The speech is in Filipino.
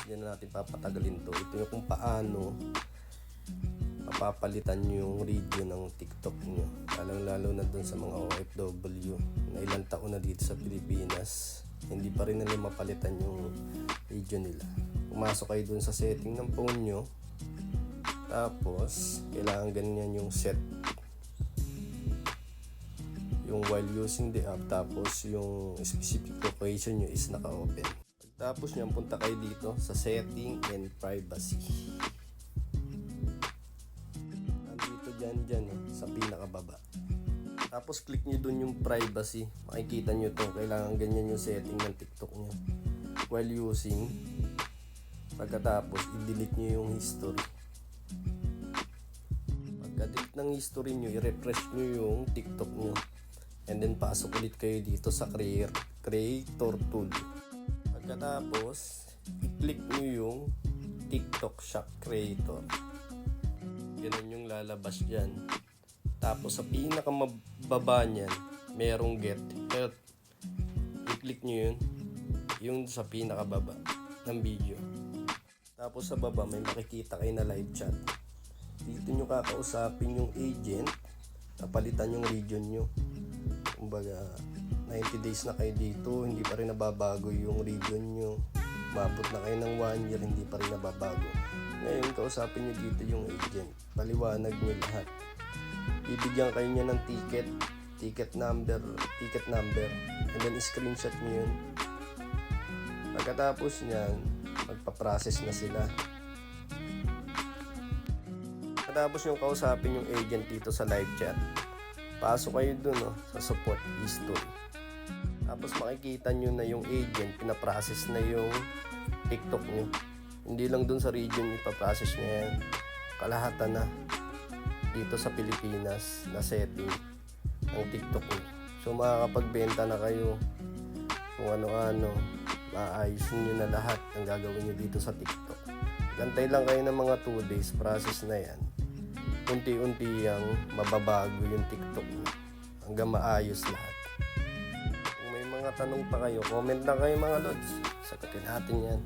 Hindi na natin papatagalin to. Ito yung kung paano mapapalitan yung region ng TikTok nyo, lalo na dun sa mga OFW na ilang taon na dito sa Pilipinas, hindi pa rin nila mapalitan yung region nila. Pumasok kayo dun sa setting ng phone nyo, tapos kailangan ganyan yung set, yung while using the app, tapos yung specific location nyo is naka-open. Tapos nyo, punta kayo dito sa setting and privacy. Dyan sa pinakababa. Tapos click nyo dun yung privacy. Makikita nyo to. Kailangan ganyan yung setting ng TikTok nyo while using. Pagkatapos i-delete nyo yung history. Pagka-delete ng history nyo, i-refresh nyo yung TikTok nyo. And then pasok ulit kayo dito sa creator tool. Pagkatapos i-click nyo yung TikTok Shop Creator. Ganun yung lalabas dyan. Tapos sa pinakamababa nyan, merong get help. I-click nyo yun, yung sa pinakababa ng video. Tapos sa baba may makikita kayo na live chat. Dito nyo kakausapin yung agent, napalitan yung region nyo. Kumbaga 90 days na kayo dito, hindi pa rin nababago yung region nyo. Umabot na kayo ng 1 year, hindi pa rin nababago. Ngayon, kausapin nyo dito yung agent. Paliwanag nyo lahat. Bibigyan kayo niya ng ticket number, and then screenshot nyo yun. Pagkatapos nyan, magpa-process na sila. Pagkatapos yung kausapin yung agent dito sa live chat, pasok kayo dun sa support history. Tapos makikita nyo na yung agent, pinaprocess na yung TikTok nyo. Hindi lang dun sa region ipaprocess niya yan. Kalahatan na dito sa Pilipinas na setting ng TikTok nyo. So makakapagbenta na kayo kung ano-ano. Maayusin nyo na lahat ang gagawin nyo dito sa TikTok. Gantay lang kayo ng mga 2 days, process na yan. Unti-unti yang mababago yung TikTok nyo hanggang maayos lahat. Kung may mga tanong pa kayo, comment lang kayo mga lods. Sagutin natin yan.